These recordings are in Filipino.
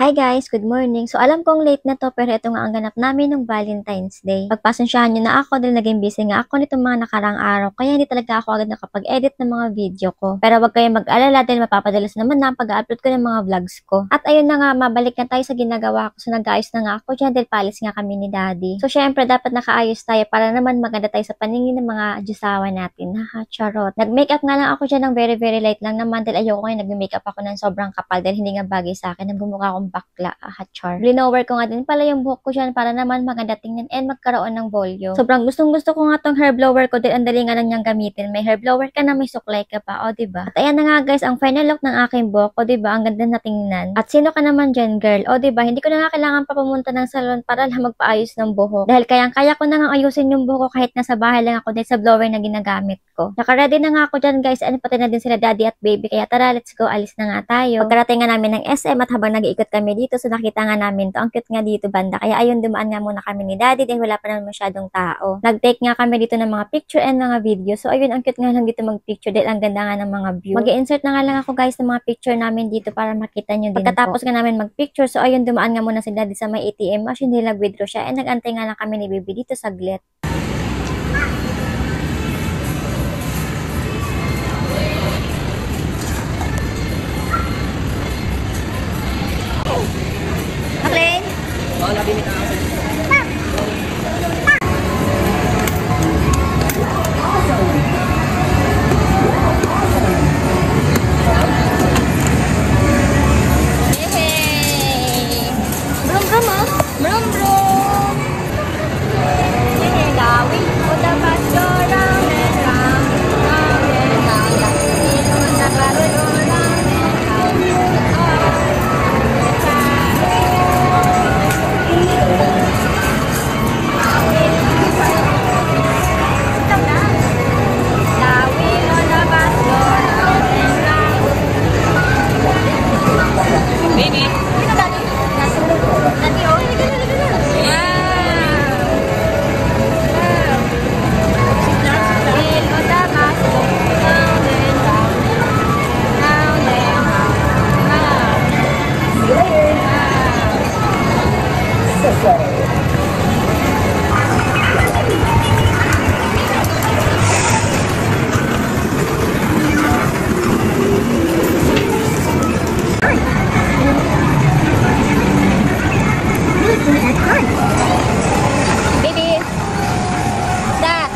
Hi guys, good morning. So alam kong late na to pero ito nga ang ganap namin ng Valentine's Day. Pagpasensyahan nyo na ako dahil naging busy nga ako nitong mga nakarang araw kaya hindi talaga ako agad nakapag-edit ng mga video ko. Pero wag kayong mag-alala dahil mapapadalas naman na ang pag-upload ko ng mga vlogs ko. At ayun na nga, mabalik na tayo sa ginagawa ko. So nag-ayos na nga ako dyan dahil palis nga kami ni Daddy. So syempre dapat nakaayos tayo para naman maganda tayo sa paningin ng mga jusawa natin. Haha, charot. Nag-makeup nga lang ako dyan ng very light lang naman dahil ayoko ngayon nag-makeup ako ng sobrang kapal dahil hindi nga bagay sa akin. Nagmumukha akong bakla, char. Blinover ko nga din pala yung buhok ko dyan para naman maganda tingnan and magkaroon ng volume. Sobrang gustong-gusto ko nga tong hair blower ko dahil ang dali nga lang niyang gamitin. May hair blower ka na, may suklay ka pa, o diba? At ayan na nga guys, ang final look ng aking buhok, o diba? Ang ganda na tingnan. At sino ka naman dyan, girl? O diba? Hindi ko na nga kailangan pa pumunta ng salon para lang magpaayos ng buhok. Dahil kayang-kaya ko na nga ayusin yung buhok ko kahit nasa bahay lang ako dahil sa blower na ginagamit ko. Naka-ready na nga ako dyan guys, and pati na din sila daddy at baby. Kaya tara, let's go, alis na nga tayo. Pagkarating nga namin ng SM at habang nag-iikot kami dito, so nakita nga namin to. Ang cute nga dito banda. Kaya ayun, dumaan nga muna kami ni daddy dahil wala pa naman masyadong tao. Nag-take nga kami dito ng mga picture and mga video. So ayun, ang cute nga lang dito mag-picture dahil ang ganda nga ng mga view. Mag-i-insert na nga lang ako guys ng mga picture namin dito para makita nyo din. Pagkatapos nga namin mag-picture, so ayun, dumaan nga muna si daddy sa may ATM machine dahil nag-withdraw siya and nag-antay nga lang kami ni baby dito saglit. Maklin? Oo, labi ni Kakasal. Yay! Brum brum ah! Brum brum! Yay! Gawin ko dapat go round and round, round and round. Dito na karoon round and round. Baby! Dito daddy. Daddy oh. Baby, that.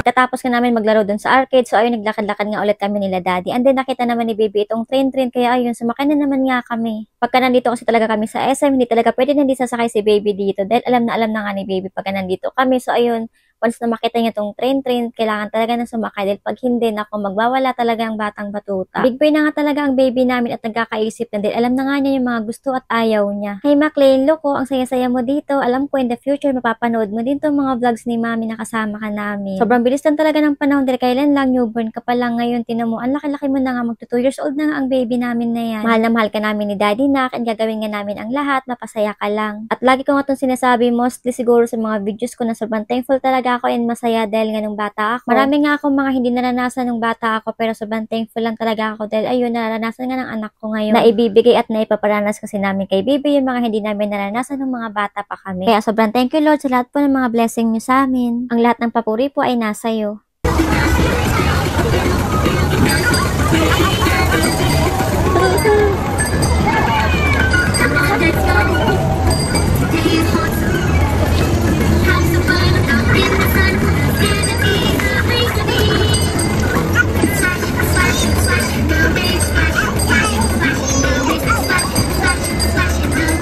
Pagkatapos ka namin maglaro dun sa arcade, so ayun, naglakad-lakad nga ulit kami nila daddy. And then nakita naman ni baby itong train, kaya ayun, sumakay na naman nga kami. Pagka nandito kasi talaga kami sa SM, hindi talaga pwede na hindi sasakay si baby dito dahil alam na nga ni baby pagka nandito kami. So ayun, once na makita niya tong train, kailangan talaga na sumakay dahil pag hindi, nako, magwawala talaga ang batang batuta. Big boy na nga talaga ang baby namin at nagkakaisip na dahil alam na nga niya yung mga gusto at ayaw niya. Hey Maclean, loko, ang saya-saya mo dito. Alam ko in the future, mapapanood mo din tong mga vlogs ni mami na kasama ka namin. Sobrang bilis lang talaga ng panahon dahil kailan lang newborn ka pa lang ngayon. Tinan mo, ang laki-laki mo na nga, magto 2 years old na nga ang baby namin na yan. Mahal na mahal ka namin ni daddy nak and gagawin nga namin ang lahat, mapasaya ka lang. At lagi ko nga itong sinasabi, mostly siguro sa mga videos ko na sobrang thankful talaga ako and masaya dahil nga nung bata ako. Marami nga akong mga hindi naranasan nung bata ako pero sobrang thankful lang talaga ako dahil ayun, naranasan nga ng anak ko ngayon na ibibigay at naipaparanas kasi namin kay baby yung mga hindi namin naranasan nung mga bata pa kami. Kaya sobrang thank you Lord sa lahat po ng mga blessing niyo sa amin. Ang lahat ng papuri po ay nasa iyo.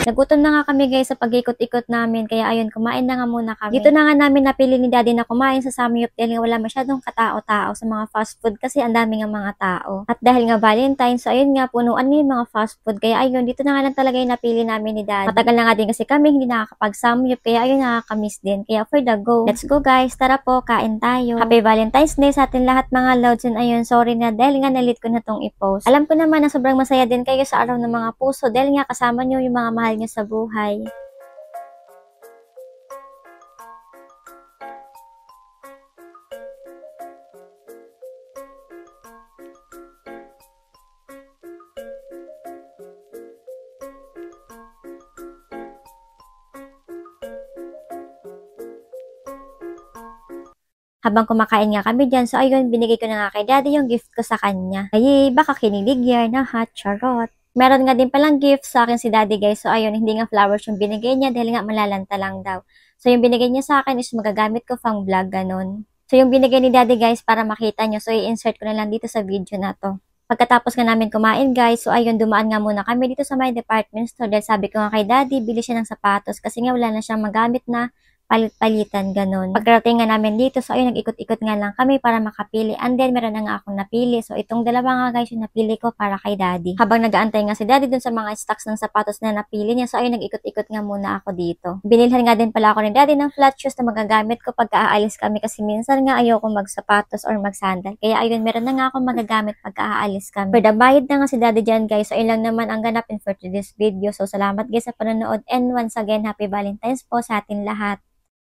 Nagutom na nga kami guys sa pag-ikot-ikot namin kaya ayun, kumain na nga muna kami. Dito na nga namin napili ni daddy na kumain sa Samyup dahil nga wala masyadong katao-tao sa mga fast food kasi ang dami nga mga tao. At dahil nga Valentine, so ayun nga, punuan nga yung mga fast food kaya ayun, dito na nga lang talaga yung napili namin ni daddy. Matagal na nga din kasi kami hindi nakakapag-Samyup kaya ayun, nakakamiss din. Kaya for the go. Let's go guys, tara po, kain tayo. Happy Valentine's Day sa atin lahat mga loads, and ayun, sorry na dahil nga nalit ko na tong i-post. Alam ko naman na sobrang masaya din kayo sa araw ng mga puso dahil nga kasama nyo yung mga mahal nyo sa buhay. Habang kumakain nga kami dyan, so ayun, binigay ko na nga kay daddy yung gift ko sa kanya. Ay, baka kinilig yan, ha, charot. Meron nga din palang gift sa akin si daddy guys, so ayun, hindi nga flowers yung binigay niya dahil nga malalanta lang daw. So yung binigay niya sa akin is magagamit ko pang vlog, ganun. So yung binigay ni daddy guys para makita nyo, so i-insert ko na lang dito sa video na to. Pagkatapos nga namin kumain guys, so ayun, dumaan nga muna kami dito sa my department store dahil sabi ko nga kay daddy, bili siya ng sapatos kasi nga wala na siyang magamit na palit-palitan, ganun. Pagkarating nga namin dito, so ayun, nag-ikot-ikot nga lang kami para makapili. And then, meron na nga akong napili. So, itong dalawa nga guys, yung napili ko para kay daddy. Habang nag-aantay nga si daddy dun sa mga stocks ng sapatos na napili niya, so ayun, nag-ikot-ikot nga muna ako dito. Binilhan nga din pala ako ni daddy ng flat shoes na magagamit ko pagka aalis kami kasi minsan nga ayoko magsapatos or magsandal. Kaya ayun, meron na nga akong magagamit pagka aalis kami. For the bayad na nga si daddy dyan guys, so ayun lang naman ang ganap in for today's video. So, salamat guys sa panonood and once again, happy Valentine's po sa atin lahat.